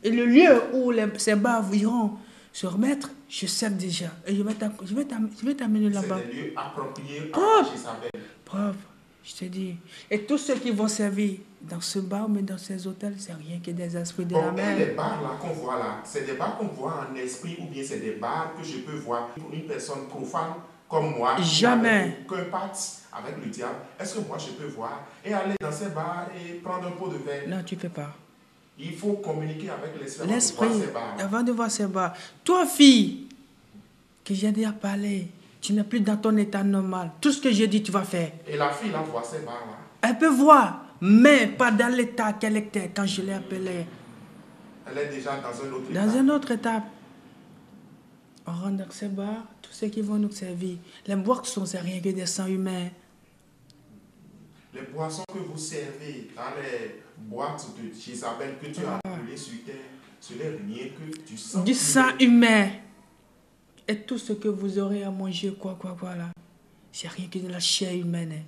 Et le lieu où ces bars iront se remettre, je sais déjà. Et je vais t'amener là-bas. C'est des lieux appropriés Propre. à Jézabel. Propre, je te dis. Et tous ceux qui vont servir dans ce bar, mais dans ces hôtels, c'est rien que des esprits de la mer. Et les bars là qu'on voit là, c'est des bars qu'on voit en esprit ou bien c'est des bars que je peux voir pour une personne profane comme moi. Jamais. Qu'un pacte avec le diable. Est-ce que moi je peux voir et aller dans ces bars et prendre un pot de verre? Non, tu ne peux pas. Il faut communiquer avec l'esprit avant de voir ces bars. Toi, fille, que j'ai déjà parlé, tu n'es plus dans ton état normal. Tout ce que j'ai dit, tu vas faire. Et la fille, là, voit ces bars-là. Elle peut voir, mais pas dans l'état qu'elle était quand je l'ai appelée. Elle est déjà dans un autre état. Dans une autre étape. On rentre dans ces bars, tous ceux qui vont nous servir. Les boissons, c'est rien que des sangs humains. Les boissons que vous servez dans les boîtes de Jézabel que tu as appelées sur terre, ce n'est rien que du sang. Du sang humain. Et tout ce que vous aurez à manger, quoi là, c'est rien que de la chair humaine.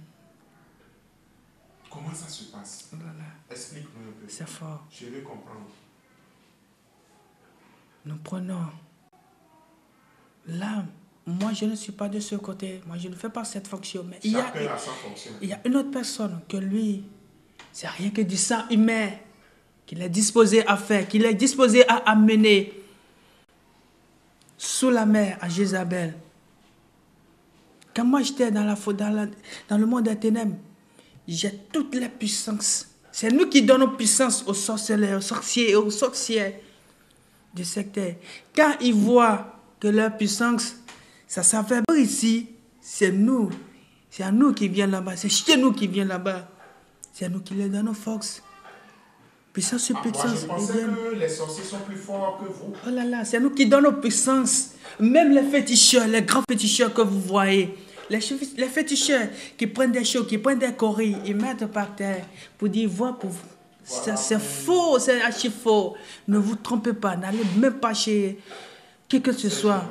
Comment ça se passe? Voilà. Explique-moi un peu. C'est fort. Je veux comprendre. Nous prenons l'âme. Moi, je ne suis pas de ce côté. Moi, je ne fais pas cette fonction. Mais chacun a sa fonction. Il y a une autre personne que lui, c'est rien que du sang humain qu'il est disposé à faire, qu'il est disposé à amener sous la mer à Jézabel. Quand moi j'étais dans le monde des ténèbres, j'ai toutes les puissances. C'est nous qui donnons puissance aux sorciers, aux sorciers et aux sorcières du secteur. Quand ils voient que leur puissance, ça s'affaiblit ici, c'est nous. C'est à nous qui vient là-bas. C'est chez nous qui vient là-bas. C'est à nous qui leur donnons force. Puissance sur puissance. Moi, je pensais que les sorciers sont plus forts que vous. Oh là là, c'est nous qui donnons puissance. Même les féticheurs, les grands féticheurs que vous voyez, les féticheurs qui prennent des choses, qui prennent des coris, ils mettent par terre pour dire, voilà pour vous. Voilà. C'est faux, c'est archi faux. Ne vous trompez pas, n'allez même pas chez qui que ce soit.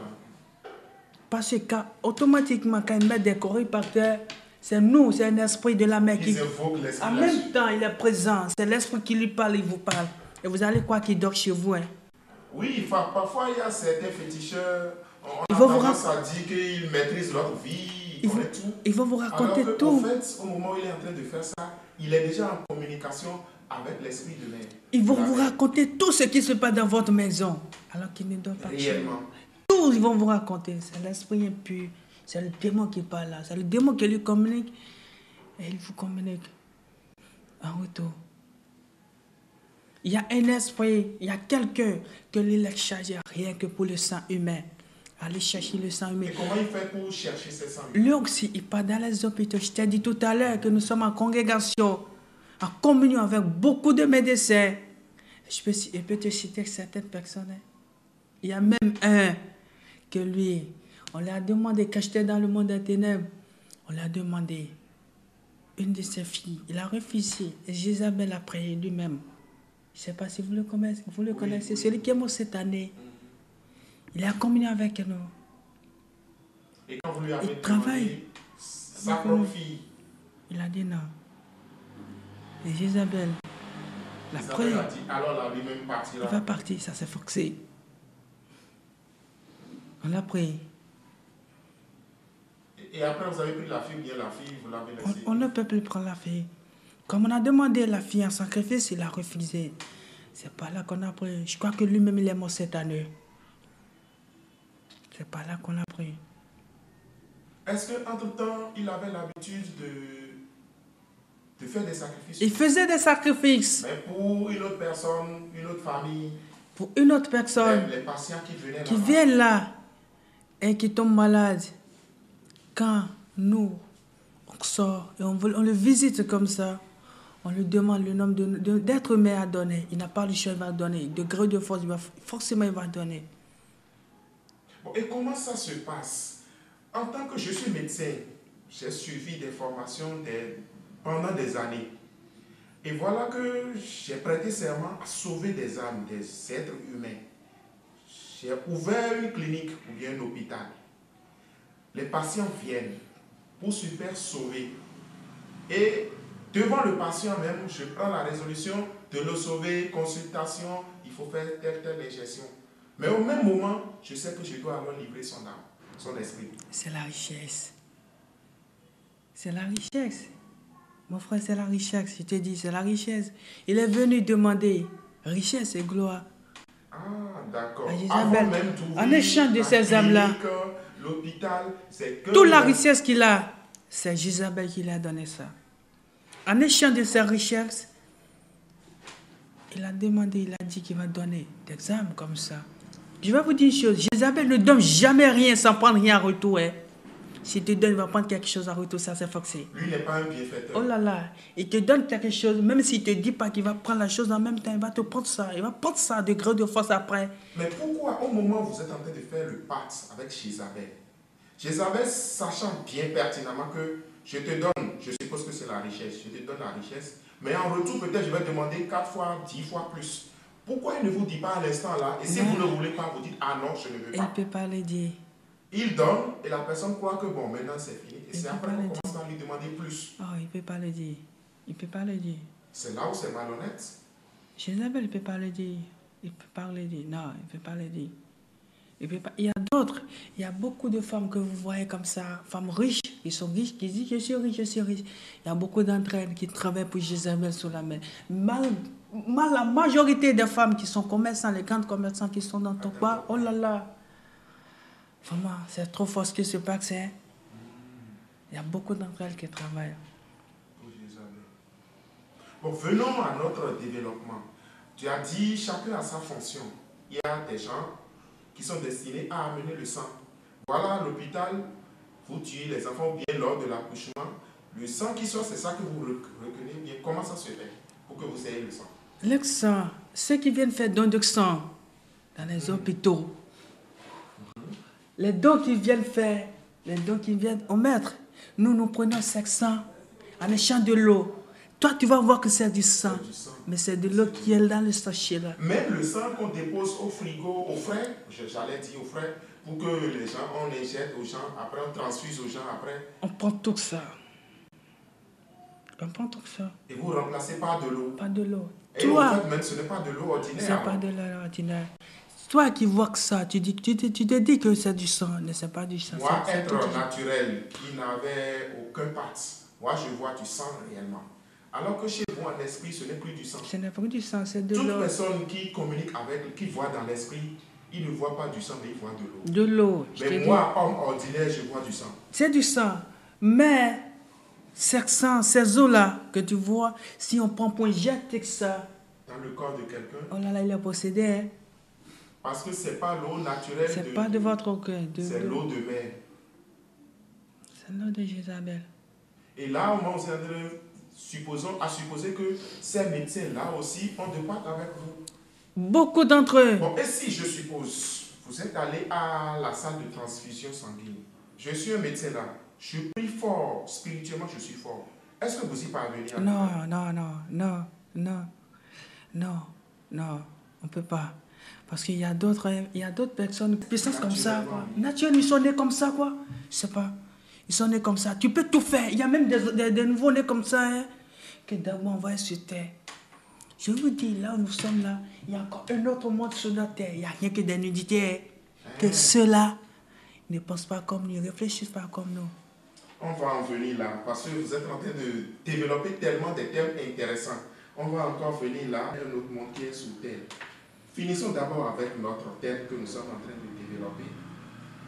Parce que automatiquement, quand ils mettent des coris par terre, c'est nous, c'est un esprit de la mer qui... En même temps, il est présent. C'est l'esprit qui lui parle, il vous parle. Et vous allez croire qu'il dort chez vous. Hein. Oui, parfois il y a certains féticheurs, on a tendance à dire qu'ils maîtrisent leur vie, ils connaissent tout. Ils vont vous raconter alors que, tout. En fait, au moment où il est en train de faire ça, il est déjà en communication avec l'esprit de mer. Ils vont vous raconter tout ce qui se passe dans votre maison. Alors qu'ils ne doivent pas... Réellement. Tout, ils vont vous raconter. C'est l'esprit impur. C'est le démon qui parle là. C'est le démon qui lui communique. Et il vous communique en retour. Il y a un esprit, il y a quelqu'un que lui est chargé rien que pour le sang humain. Aller chercher le sang humain. Et comment il fait pour chercher ce sang humain? Lui aussi, il part dans les hôpitaux. Je t'ai dit tout à l'heure que nous sommes en congrégation, en communion avec beaucoup de médecins. Je peux te citer certaines personnes. Il y a même un que lui, on lui a demandé, quand j'étais dans le monde des ténèbres, on lui a demandé, une de ses filles, il a refusé. Et Jézabel a prié lui-même. Je ne sais pas si vous le connaissez. Oui. Celui qui est mort cette année. Il est en communion avec nous. Et quand vous lui avez demandé sa propre fille, il a dit non. Et Jézabel, la prière. A dit, alors là, lui-même partira. Il va partir, ça s'est forcé. On l'a pris. Et après, vous avez pris la fille, bien la fille, vous l'avez laissée. On ne peut plus prendre la fille. Comme on a demandé la fille en sacrifice, il a refusé. C'est pas là qu'on a pris. Je crois que lui-même, il est mort cette année. C'est pas là qu'on a pris. Est-ce qu'entre-temps, il avait l'habitude de faire des sacrifices? Il faisait des sacrifices. Mais pour une autre personne, une autre famille. Pour une autre personne. Les patients qui viennent là et qui tombent malades. Quand nous, on sort et on le visite comme ça, on lui demande le nombre d'êtres humains à donner. Il n'a pas le choix, il va donner. De gré de force, forcément, il va donner. Bon, et comment ça se passe? En tant que je suis médecin, j'ai suivi des formations pendant des années. Et voilà que j'ai prêté serment à sauver des âmes, des êtres humains. J'ai ouvert une clinique ou bien un hôpital. Les patients viennent pour se faire sauver. Et devant le patient même, je prends la résolution de le sauver, consultation, il faut faire telle ingestion. Mais au même moment, je sais que je dois alors livrer son âme, son esprit. C'est la richesse. C'est la richesse. Mon frère, c'est la richesse. Je te dis, c'est la richesse. Il est venu demander richesse et gloire. Ah, d'accord. À Avant Jézabel. même d'ouvrir En échange de la ces âmes-là, clinique, l'hôpital, c'est que... toute la richesse qu'il a, c'est Jézabel qui lui a donné ça. En échange de ses richesses, il a demandé, il a dit qu'il va donner des âmes comme ça. Je vais vous dire une chose, Jézabel ne donne jamais rien sans prendre rien en retour. Hein. S'il te donne, il va prendre quelque chose en retour, ça c'est forcé. Lui n'est pas un bienfaiteur. Oh là là, il te donne quelque chose, même s'il ne te dit pas qu'il va prendre la chose en même temps, il va te prendre ça. Il va prendre ça de gré de force après. Mais pourquoi, au moment où vous êtes en train de faire le pacte avec Jézabel, Jézabel, sachant bien pertinemment que je te donne, je suppose que c'est la richesse, je te donne la richesse, mais en retour, peut-être je vais demander 4 fois, 10 fois plus. Pourquoi il ne vous dit pas à l'instant là, et si vous ne voulez pas, vous dites, ah non, je ne veux Il pas. ne peut pas le dire. Il donne, et la personne croit que bon, maintenant c'est fini, et c'est après qu'on commence à lui demander plus. Oh, il ne peut pas le dire. Il ne peut pas le dire. C'est là où c'est malhonnête. Jézabel, il ne peut pas le dire. Il ne peut pas le dire. Non, il ne peut pas le dire. Il peut pas. Il y a d'autres. Il y a beaucoup de femmes que vous voyez comme ça, femmes riches. Ils sont riches, qui disent je suis riche, je suis riche. Il y a beaucoup d'entre elles qui travaillent pour Jézabel sous la main. La majorité des femmes qui sont commerçants, les grands commerçants qui sont dans ton coin, oh là là. Vraiment, c'est trop fort ce qui se passe. Hein? Il y a beaucoup d'entre elles qui travaillent. Bon, venons à notre développement. Tu as dit, chacun a sa fonction. Il y a des gens qui sont destinés à amener le sang. Voilà, à l'hôpital, vous tuez les enfants bien lors de l'accouchement. Le sang qui sort, c'est ça que vous reconnaissez bien. Comment ça se fait pour que vous ayez le sang? Le sang, ceux qui viennent faire don de sang dans les hôpitaux, les dons qu'ils viennent faire, les dons qu'ils viennent au maître, nous prenons ce sang en échange de l'eau. Toi, tu vas voir que c'est du sang, mais c'est de l'eau qui est dans le sachet là. Même le sang qu'on dépose au frigo, au frais, j'allais dire au frais, pour que les gens, on les jette aux gens, après on transfuse aux gens après. On prend tout ça. On prend tout ça. Et vous remplacez par de l'eau. Pas de l'eau. Et toi, en fait, même ce n'est pas de l'eau ordinaire. C'est pas de l'eau ordinaire. Toi qui vois que ça, tu te dis que c'est du sang, mais c'est pas du sang. Moi, être naturel, qui n'avait aucun part, moi je vois du sang réellement. Alors que chez vous, en esprit, ce n'est plus du sang. Ce n'est pas du sang, c'est de l'eau. Toute personne qui communique avec, qui voit dans l'esprit, il ne voit pas du sang, mais il voit de l'eau. De l'eau. Mais moi, homme ordinaire, je vois du sang. C'est du sang. Mais, ce sang, ces eaux-là que tu vois, si on prend pour jeter ça dans le corps de quelqu'un. Oh là là, il est possédé. Hein? Parce que ce n'est pas l'eau naturelle. Ce n'est pas de votre cœur. C'est l'eau de mer. C'est l'eau de Jézabel. Et là, on est en train à supposer que ces médecins-là aussi ont de part avec vous. Beaucoup d'entre eux. Bon, et si je suppose, vous êtes allé à la salle de transfusion sanguine. Je suis un médecin là. Je prie fort. Spirituellement, je suis fort. Est-ce que vous y parvenez? Non, on ne peut pas. Parce qu'il y a d'autres personnes puissantes comme ça. Quoi. Naturellement, ils sont nés comme ça, quoi. Je sais pas. Ils sont nés comme ça. Tu peux tout faire. Il y a même des nouveaux nés comme ça, hein, que d'abord on va sur terre. Je vous dis, là où nous sommes là, il y a encore un autre monde sur la terre. Il n'y a rien que des nudités. Que ceux-là ne pensent pas comme nous, ne réfléchissent pas comme nous. On va en venir là, parce que vous êtes en train de développer tellement de thèmes intéressants. On va encore venir là, un autre monde qui est sous terre. Finissons d'abord avec notre thème que nous sommes en train de développer.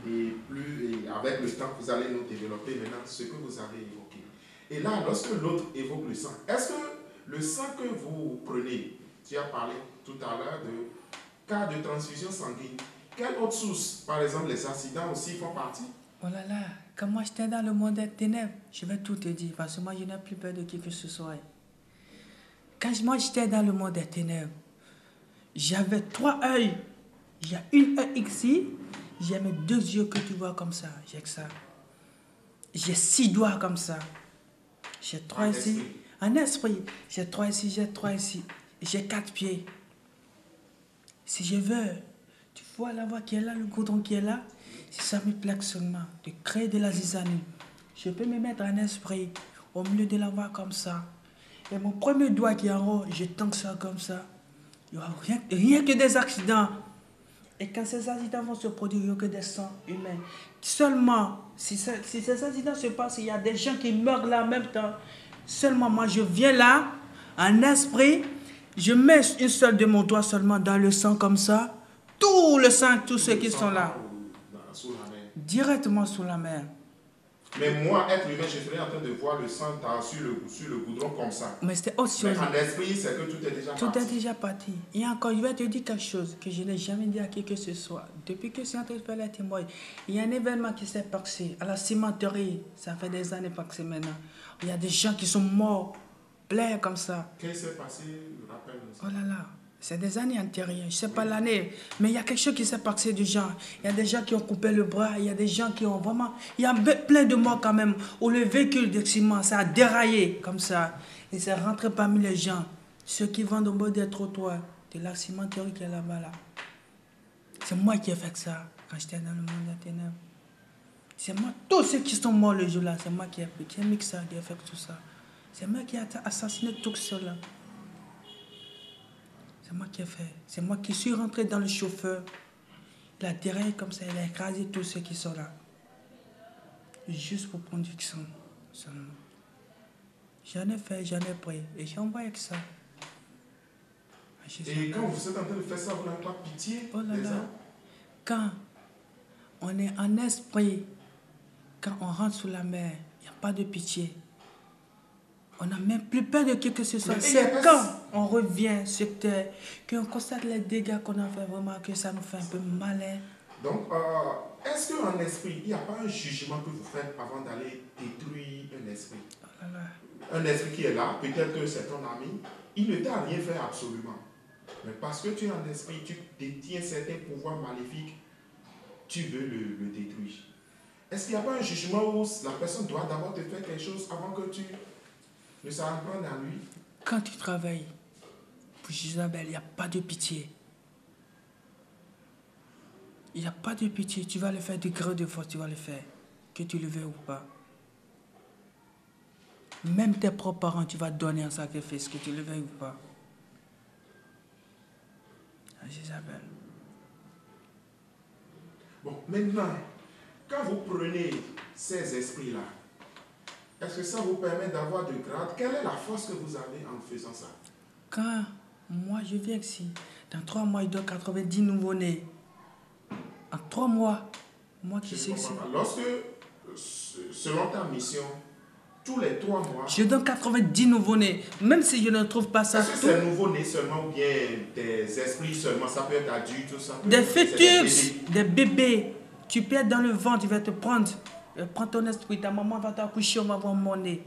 Et avec le temps, vous allez nous développer maintenant ce que vous avez évoqué. Et là, lorsque l'autre évoque le sang, est-ce que le sang que vous prenez, tu as parlé tout à l'heure de cas de transfusion sanguine, quelle autre source? Par exemple, les accidents aussi font partie? Oh là là, quand moi j'étais dans le monde des ténèbres, je vais tout te dire, parce que moi je n'ai plus peur de qui que ce soit. Quand moi j'étais dans le monde des ténèbres, j'avais 3 œils. J'ai une œil ici, j'ai mes 2 yeux que tu vois comme ça, j'ai que ça. J'ai 6 doigts comme ça. J'ai 3 ici. En esprit, j'ai 3 ici, j'ai 3 ici. J'ai 4 pieds. Si je veux, tu vois la voie qui est là, le goudron qui est là, si ça me plaît seulement de créer de la zizanie, je peux me mettre en esprit au milieu de la voie comme ça. Et mon premier doigt qui est en haut, je tends ça comme ça. Il n'y aura rien que des accidents. Et quand ces accidents vont se produire, il n'y aura que des sangs humains. Seulement, si ces accidents se passent, il y a des gens qui meurent là en même temps. Seulement, moi, je viens là, en esprit, je mets une seule de mon doigt seulement dans le sang comme ça. Tout le sang, tous ceux qui sont là. Sous la mer. Directement sous la mer. Mais moi, être humain, je serais en train de voir le sang sur le goudron comme ça. Mais c'était autre chose. Mais en esprit, c'est que tout est déjà parti. Tout est déjà parti. Et encore, je vais te dire quelque chose que je n'ai jamais dit à qui que ce soit. Depuis que je suis en train de faire la témoignage, il y a un événement qui s'est passé à la cimenterie. Ça fait des années passées maintenant. Il y a des gens qui sont morts, pleins comme ça. Qu'est-ce qui s'est passé? Rappelle-nous ça. Oh là là, c'est des années antérieures. Je ne sais pas l'année, mais il y a quelque chose qui s'est passé de gens. Il y a des gens qui ont coupé le bras, il y a des gens qui ont vraiment... Il y a plein de morts quand même, où le véhicule de ciment, ça a déraillé comme ça. Et c'est rentré parmi les gens. Ceux qui vendent au bord des trottoirs, de la cimenterie qui est là-bas. Là. C'est moi qui ai fait ça quand j'étais dans le monde des ténèbres. C'est moi, tous ceux qui sont morts le jour-là, c'est moi qui ai mis ça, qui ai fait tout ça. C'est moi qui ai assassiné tout cela. C'est moi qui ai fait. C'est moi qui suis rentré dans le chauffeur. Il a déraillé comme ça, il a écrasé tous ceux qui sont là. Juste pour prendre du sang seulement. J'en ai fait, j'en ai pris. Et j'ai envoyé que ça. Et quand vous êtes en train de faire ça, vous n'avez pas pitié? Oh là là. Quand on est en esprit, quand on rentre sous la mer, il n'y a pas de pitié. On n'a même plus peur de qui que ce soit. C'est quand on revient sur terre, qu'on constate les dégâts qu'on a fait, vraiment que ça nous fait un peu mal. Donc, est-ce qu'en esprit, il n'y a pas un jugement que vous faites avant d'aller détruire un esprit? Oh là là. Un esprit qui est là, peut-être que c'est ton ami, il ne t'a rien fait absolument. Mais parce que tu es en esprit, tu détiens certains pouvoirs maléfiques, tu veux le détruire. Est-ce qu'il n'y a pas un jugement où la personne doit d'abord te faire quelque chose avant que tu ne s'en prennes à lui? Quand tu travailles pour Isabelle, il n'y a pas de pitié. Il n'y a pas de pitié. Tu vas le faire de gré de force, tu vas le faire. Que tu le veuilles ou pas. Même tes propres parents, tu vas donner un sacrifice, que tu le veuilles ou pas. Isabelle. Bon, maintenant, quand vous prenez ces esprits-là, est-ce que ça vous permet d'avoir de grade? Quelle est la force que vous avez en faisant ça? Quand moi je viens ici, dans 3 mois, il doit 90 nouveau-nés. En 3 mois, moi qui sais ici. Lorsque, selon ta mission, tous les 3 mois... Je donne 90 nouveau-nés, même si je ne trouve pas ça. Est-ce que c'est nouveau-nés seulement ou bien des esprits seulement? Ça peut être adulte, tout ça. Des fœtus, des bébés. Tu peux être dans le ventre, tu vas te prendre. Prends ton esprit, ta maman va t'accoucher, on va voir mon nez.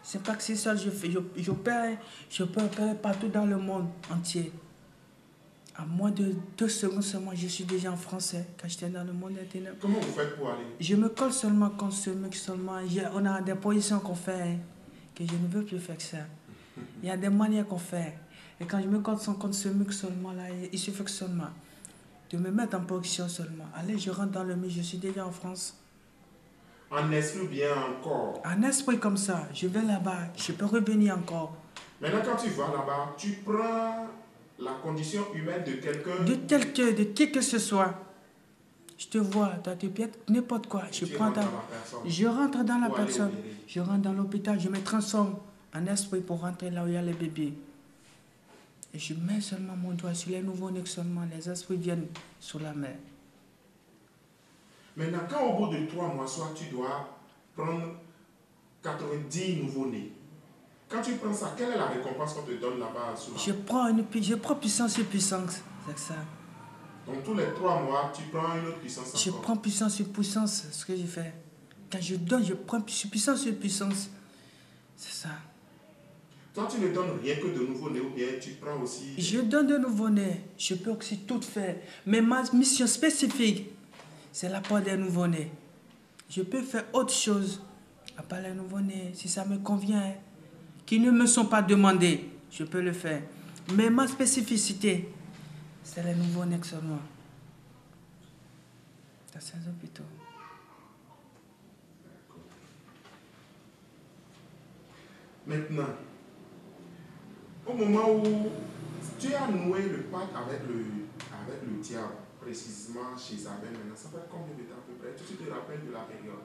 C'est pas que c'est ça que je fais. Je peux opérer partout dans le monde entier. À moins de 2 secondes seulement, je suis déjà en français quand j'étais dans le monde des ténèbres. Comment vous faites pour aller? Je me colle seulement contre ce mec seulement. On a des positions qu'on fait hein, que je ne veux plus faire que ça. Il y a des manières qu'on fait. Et quand je me colle contre ce mec seulement, là, il suffit que seulement de me mettre en position seulement. Allez, je rentre dans le mur, je suis déjà en France. En esprit ou bien en corps? En esprit comme ça, je vais là-bas, je peux revenir encore. Maintenant, quand tu vas là-bas, tu prends la condition humaine de quelqu'un... De qui que ce soit. Je te vois, tu as tes pieds, n'importe quoi. Je rentre dans la personne. Je rentre dans l'hôpital, je me transforme en esprit pour rentrer là où il y a les bébés. Et je mets seulement mon doigt sur les nouveaux-nés seulement. Les esprits viennent sur la mer. Maintenant, quand au bout de 3 mois, soit tu dois prendre 90 nouveaux-nés. Quand tu prends ça, quelle est la récompense qu'on te donne là-bas sous la mer? Je prends puissance sur puissance. C'est ça. Donc tous les 3 mois, tu prends une autre puissance encore. Je prends puissance sur puissance, c'est ce que j'ai fait. Quand je donne, je prends puissance sur puissance. C'est ça. Toi, tu ne donnes rien que de nouveau-nés ou bien tu prends aussi... Je donne de nouveau-nés. Je peux aussi tout faire. Mais ma mission spécifique, c'est la part des nouveau-nés. Je peux faire autre chose à part les nouveau-nés, si ça me convient, qui ne me sont pas demandés. Je peux le faire. Mais ma spécificité, c'est les nouveau-nés seulement. Dans ces hôpitaux. Maintenant, au moment où tu as noué le pacte avec le diable, précisément chez Isabelle maintenant. Ça fait combien de temps à peu près? Tu te rappelles de la période?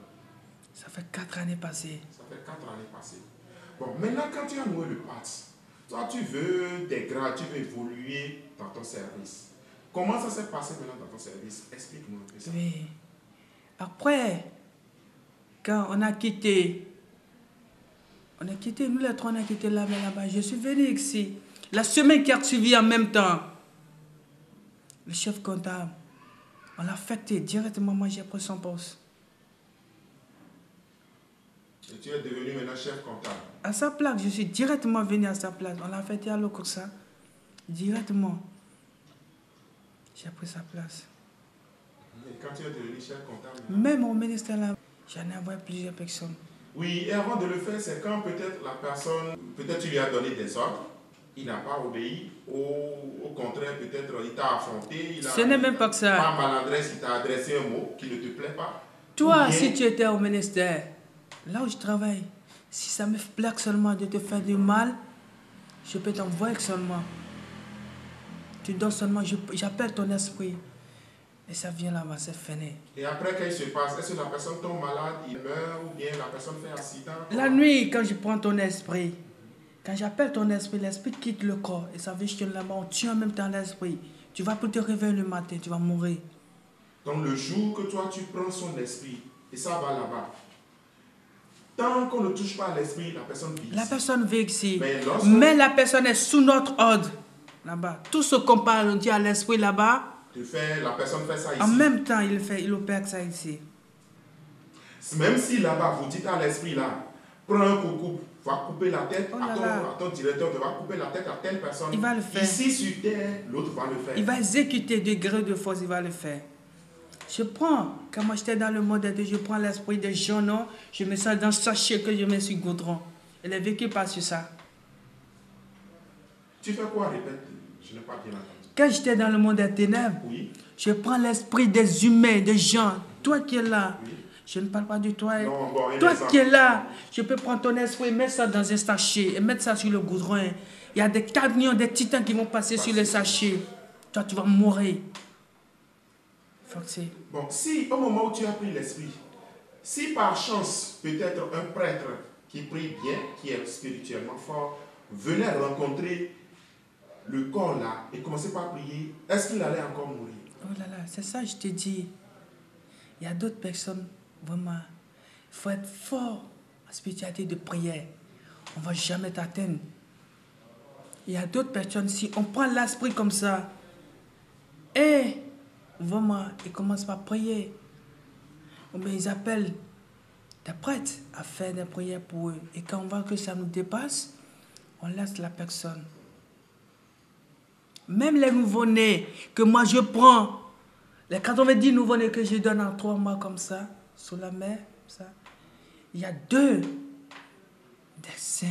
Ça fait 4 années passées. Ça fait 4 années passées. Bon, maintenant quand tu as noué le pacte, toi tu veux des grades, tu veux évoluer dans ton service. Comment ça s'est passé maintenant dans ton service? Explique-nous un peu ça. Oui. Après, quand on a quitté, nous les trois, on a quitté là-bas. Je suis venu ici. La semaine qui a suivi en même temps, le chef comptable, on l'a affecté directement. Moi, j'ai pris son poste. Et tu es devenu maintenant chef comptable? À sa place, je suis directement venu à sa place. On l'a affecté à l'Okosa. Directement. J'ai pris sa place. Et quand tu es devenu chef comptable? Même au ministère là, j'en ai envoyé plusieurs personnes. Oui, et avant de le faire, c'est quand peut-être la personne, peut-être tu lui as donné des ordres, il n'a pas obéi, au contraire, peut-être il t'a affronté, Ce n'est même pas que ça. Par maladresse, il t'a adressé un mot qui ne te plaît pas. Toi, bien, si tu étais au ministère, là où je travaille, si ça me plaît seulement de te faire du mal, je peux t'envoyer seulement. Tu donnes seulement, j'appelle ton esprit. Et ça vient là-bas, c'est fini. Et après, qu'est-ce qui se passe? Est-ce que la personne tombe malade, il meurt, ou bien la personne fait accident? La nuit, quand je prends ton esprit, quand j'appelle ton esprit, l'esprit quitte le corps. Et ça veut dire que là-bas, on tue en même temps l'esprit. Tu vas pour te réveiller le matin, tu vas mourir. Donc le jour que toi, tu prends son esprit, et ça va là-bas, tant qu'on ne touche pas l'esprit, la personne vit. La personne vit ici. Mais, mais la personne est sous notre ordre. Là-bas. Tout ce qu'on parle, on dit à l'esprit là-bas. La personne fait ça ici. En même temps, il opère ça ici. Même si là-bas, vous dites à l'esprit là, prends un coucou, va couper la tête à ton directeur, va couper la tête à telle personne. Il va le faire. Ici sur terre, l'autre va le faire. Il va exécuter de gré de force, il va le faire. Je prends, quand moi j'étais dans le monde, je prends l'esprit de Jonon, je mets ça dans le sachet que je mets sur le goudron. Elle est vécue par sur ça. Tu fais quoi, répète? Je n'ai pas bien entendu. Quand j'étais dans le monde des ténèbres, oui, je prends l'esprit des humains, des gens. Toi qui es là, oui. Je ne parle pas de toi. Non, bon, toi qui es là, je peux prendre ton esprit et mettre ça dans un sachet et mettre ça sur le goudron. Il y a des camions, des titans qui vont passer sur le sachet. Toi, tu vas mourir. Bon, si au moment où tu as pris l'esprit, si par chance, peut-être un prêtre qui prie bien, qui est spirituellement fort, venait rencontrer le corps là et commençait par prier, est-ce qu'il allait encore mourir? Oh là là, c'est ça, je te dis. Il y a d'autres personnes, vraiment, il faut être fort en spiritualité de prière. On ne va jamais t'atteindre. Il y a d'autres personnes, si on prend l'esprit comme ça, et vraiment, ils commencent par prier. Mais ils appellent des prêtres à faire des prières pour eux. Et quand on voit que ça nous dépasse, on laisse la personne. Même les nouveau-nés que moi je prends, les 90 nouveau-nés que je donne en 3 mois comme ça, sous la mer, ça, il y a 2 des saints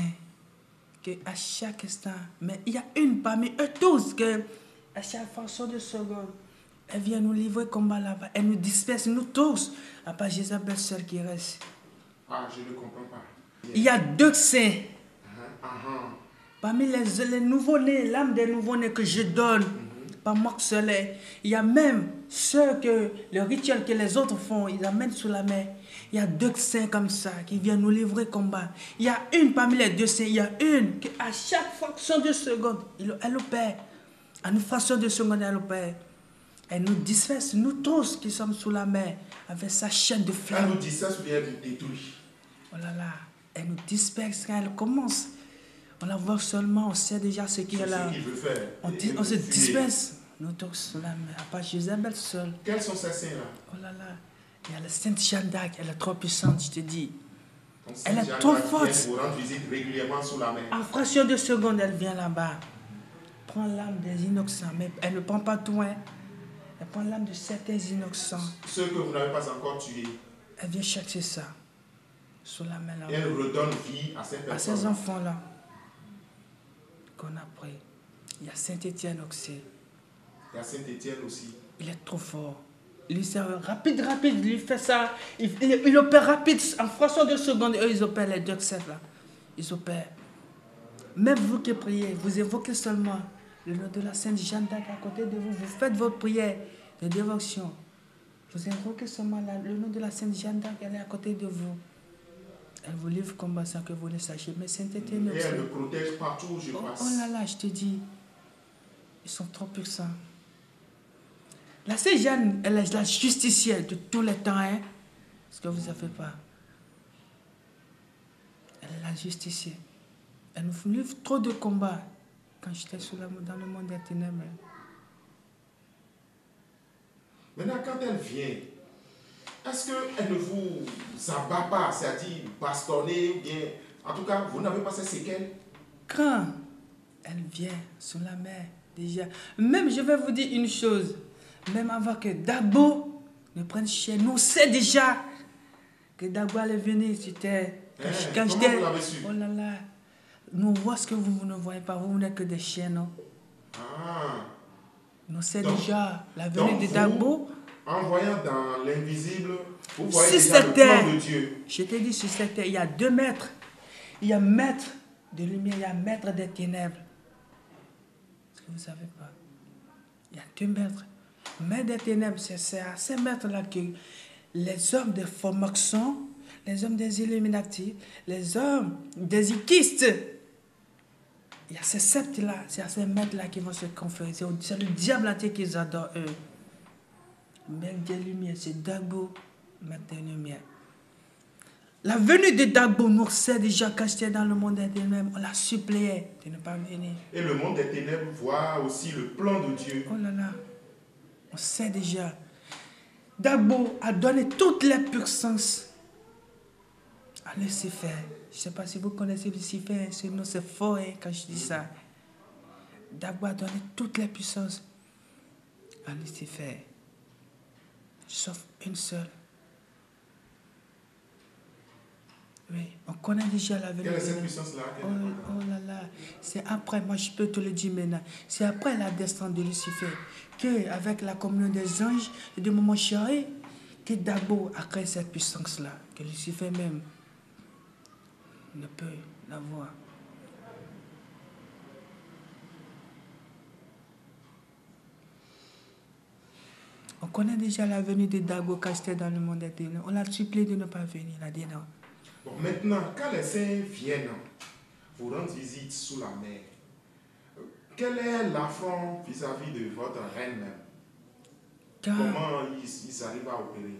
que à chaque instant, mais il y a une parmi eux tous que à chaque fraction de seconde, elle vient nous livrer combat là-bas, elle nous disperse, nous tous, à part Jézabel seule qui reste. Ah, je ne comprends pas. Il y a 2 saints. Parmi les nouveaux-nés, l'âme des nouveaux-nés que je donne, pas moi que seul, il y a même ceux que, le rituel que les autres font, ils amènent sous la mer. Il y a 2 saints comme ça qui viennent nous livrer combat. Il y a une parmi les 2 saints, il y a une qui à chaque fraction de seconde, elle opère. À une fraction de seconde, elle opère. Elle nous disperse, nous tous qui sommes sous la mer, avec sa chaîne de flamme. Elle nous disperse ou bien elle nous détruit? Oh là là, elle nous disperse quand elle commence. On la voit seulement, on sait déjà ce qu'il y a là. Ce qu'il veut faire. On se disperse. Nous tous sous la mer, à part Jézabel seule. Quels sont ces saints-là? Oh là là, il y a la Sainte Jeanne d'Arc, elle est trop puissante, je te dis. Donc, elle est trop forte. Vous rendre visite régulièrement sous la mer. En fraction de seconde, elle vient là-bas. Prend l'âme des innocents, mais elle ne prend pas tout, hein. Elle prend l'âme de certains innocents. Ceux que vous n'avez pas encore tués. Elle vient chercher ça. Sous la mer là-bas. Et elle redonne vie à ces personnes. À ces enfants-là. Qu'on a pris. Il y a Saint-Étienne aussi. Il y a Saint-Étienne aussi. Il est trop fort. Il est rapide, il fait ça. Il opère rapide, en fraction de seconde. Eux, ils opèrent les 2 là. Ils opèrent. Même vous qui priez, vous évoquez seulement Le nom de la Sainte Jeanne d'Arc à côté de vous. Vous faites votre prière de dévotion. Vous invoquez seulement le nom de la Sainte Jeanne d'Arc, elle est à côté de vous. Elle vous livre combat sans que vous le sachiez. Mais sainteté Et elle me protège partout où je passe. Oh là là, je te dis, ils sont trop puissants. La Sainte Jeanne, elle est la justicière de tous les temps, hein. Ce que vous ne savez pas. Elle est la justicière. Elle nous livre trop de combats quand j'étais dans le monde des ténèbres. Maintenant, quand elle vient, est-ce qu'elle ne vous abat pas, c'est-à-dire bastonner ou bien, en tout cas, vous n'avez pas ces séquelles? Quand elle vient sur la mer, déjà, même je vais vous dire une chose, même avant que Dagbo ne prenne chez nous, c'est déjà que Dagbo allait venir, c'était... Quand j'étais... Vous l'avez su? Oh là là, nous voyons ce que vous ne voyez pas, vous n'êtes que des chiens, non? Ah. Nous c'est déjà la venue de Dagbo. En voyant dans l'invisible, vous voyez déjà le plan de Dieu. Je t'ai dit, sur cette terre, il y a 2 maîtres. Il y a maître de lumière, il y a maître des ténèbres. Est-ce que vous ne savez pas? Il y a 2 maîtres. Maître des ténèbres, c'est à ces maîtres-là que les hommes des formations, les hommes des Illuminati, les hommes des Ikistes, il y a ces septes-là, c'est à ces maîtres-là qui vont se conférer. C'est le diable entier qu'ils adorent, eux. Maître des lumières, c'est Dagbo, maître des lumières. La venue de Dagbo nous sait déjà quand j'étais dans le monde des ténèbres, on l'a supplié de ne pas venir. Et le monde des ténèbres voit aussi le plan de Dieu. Oh là là, on sait déjà. Dagbo a donné toutes les puissances à Lucifer. Je ne sais pas si vous connaissez Lucifer, ce nom c'est fort hein, quand je dis ça. Dagbo a donné toutes les puissances à Lucifer, sauf une seule. Oui, on connaît déjà la venue. Quelle est cette puissance-là? Oh là là, c'est après, moi je peux te le dire maintenant, c'est après la descente de Lucifer, qu'avec la communion des anges et de Maman Chérie, que Dagbo a créé cette puissance-là, que Lucifer même ne peut l'avoir. On connaît déjà la venue de Dagbo quand j'étais dans le monde des ténèbres. On l'a supplié de ne pas venir, il a dit non. Bon, maintenant, quand les saints viennent vous rendre visite sous la mer, quel est l'affront vis-à-vis de votre reine? Comment ils arrivent à opérer?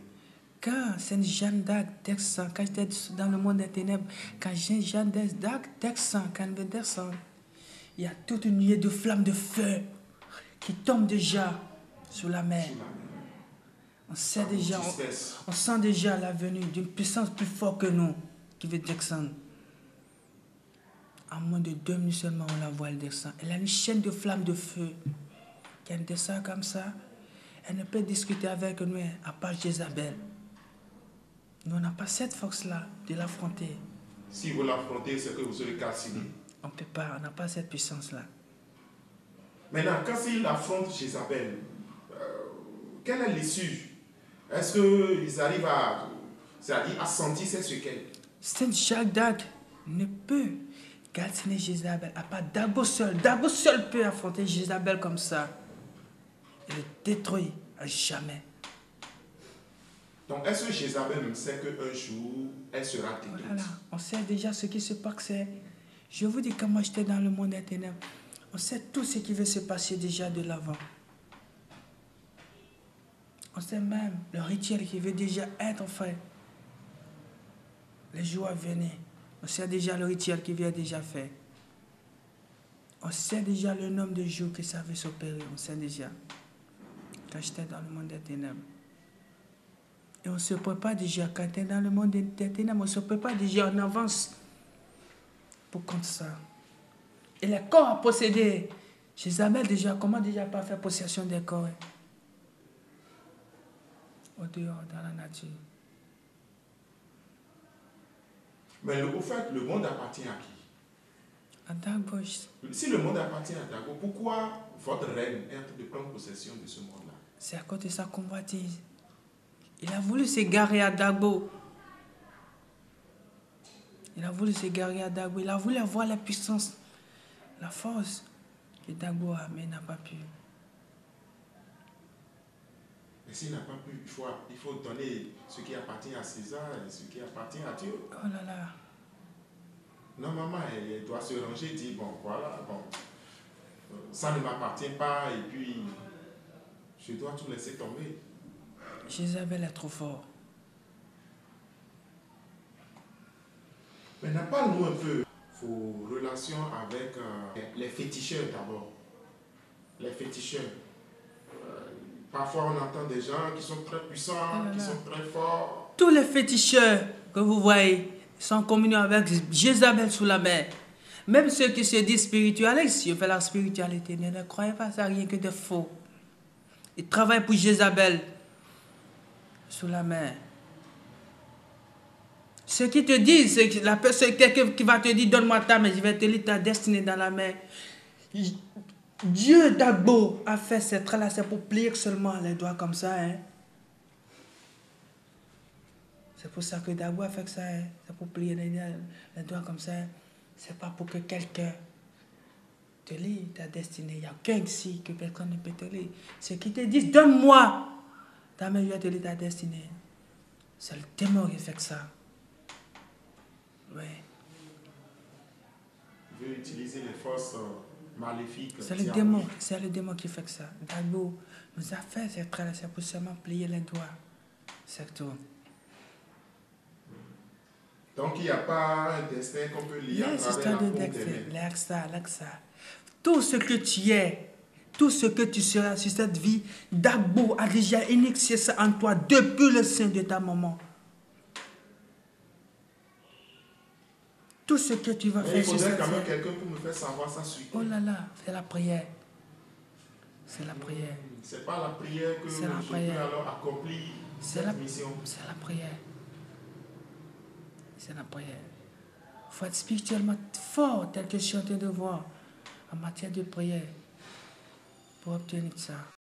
Quand Sainte Jeanne d'Arc descend, quand j'étais dans le monde des ténèbres, quand Sainte Jeanne d'Arc descend, quand elle descend, il y a toute une nuée de flammes de feu qui tombe déjà sur la mer. On sait déjà, on sent déjà la venue d'une puissance plus forte que nous qui veut descendre. En moins de 2 minutes seulement, on la voit, elle descend. Elle a une chaîne de flammes de feu. Quand elle descend comme ça, elle ne peut discuter avec nous à part Jézabel. Nous, on n'a pas cette force-là de l'affronter. Si vous l'affrontez, c'est que vous serez calciné. On ne peut pas, on n'a pas cette puissance-là. Maintenant, quand il affronte Jézabel, quelle est l'issue? Est-ce qu'ils arrivent à sentir ces séquelles? Sainte Jeanne d'Arc ne peut calciner Jézabel, à part Dagbo seul. Dagbo seul peut affronter Jézabel comme ça et le détruire à jamais. Donc, est-ce que Jézabel ne sait qu'un jour, elle sera détruite? Voilà, on sait déjà ce qui se passe. Je vous dis, quand moi j'étais dans le monde des ténèbres, on sait tout ce qui va se passer déjà de l'avant. On sait même le rituel qui veut déjà être fait. Les jours à venir. On sait déjà le rituel qui vient déjà fait. On sait déjà le nombre de jours que ça va s'opérer. On sait déjà. Quand j'étais dans le monde des ténèbres. Et on se prépare déjà. Quand tu es dans le monde des ténèbres, on se prépare déjà en avance pour contre ça. Et les corps à posséder. Jézabel déjà, comment déjà pas faire possession des corps? Au dehors, dans la nature. Mais au fait, le monde appartient à qui? À Dagbo. Si le monde appartient à Dagbo, pourquoi votre reine est en train de prendre possession de ce monde-là? C'est à cause de sa convoitise. Il a voulu s'égarer à Dagbo. Il a voulu s'égarer à Dagbo. Il a voulu avoir la puissance, la force Que Dagbo a, mais il n'a pas pu. Mais s'il n'a pas pu, il faut donner ce qui appartient à César et ce qui appartient à Dieu. Oh là là. Non, maman, elle doit se ranger et dire, bon, voilà, bon, ça ne m'appartient pas et puis je dois tout laisser tomber. Jézabel est trop fort. Maintenant, parle-nous un peu vos relations avec les féticheurs d'abord. Les féticheurs. Parfois, on entend des gens qui sont très puissants, qui sont très forts. Tous les féticheurs que vous voyez sont en communion avec Jézabel sous la mer. Même ceux qui se disent spiritualistes, ils font la spiritualité, mais ne croyez pas ça rien que de faux. Ils travaillent pour Jézabel sous la mer. Ce qui te disent, c'est que la personne, quelqu'un qui va te dire, donne-moi ta main, je vais te lire ta destinée dans la main. Dieu Dagbo a fait cette relation pour plier seulement les doigts comme ça. Hein. C'est pour ça que Dagbo a fait ça. Hein. C'est pour plier les doigts comme ça. Hein. C'est pas pour que quelqu'un te lit ta destinée. Il n'y a qu'un ici que personne ne peut te lire. Ceux qui te disent, donne-moi ta main, je vais te lire ta destinée. C'est le démon qui fait ça. Oui. Il veut utiliser les forces maléfiques. C'est le démon qui fait ça. Dagbo nous a fait cette relation pour seulement plier les doigts. C'est tout. Donc il n'y a pas un destin qu'on peut lire à travers la paume des mains. L'exa. Tout ce que tu es, tout ce que tu seras sur cette vie, Dagbo a déjà initié ça en toi depuis le sein de ta maman. Tout ce que tu vas faire sur cette vie. Il faudrait quand même quelqu'un pour me faire savoir ça sur Oh là là, c'est la prière. C'est la prière. C'est pas la prière que je peux alors accomplir cette mission. C'est la prière. C'est la prière. Il faut être spirituellement fort, tel que je suis en train de voir, en matière de prière, pour obtenir ça.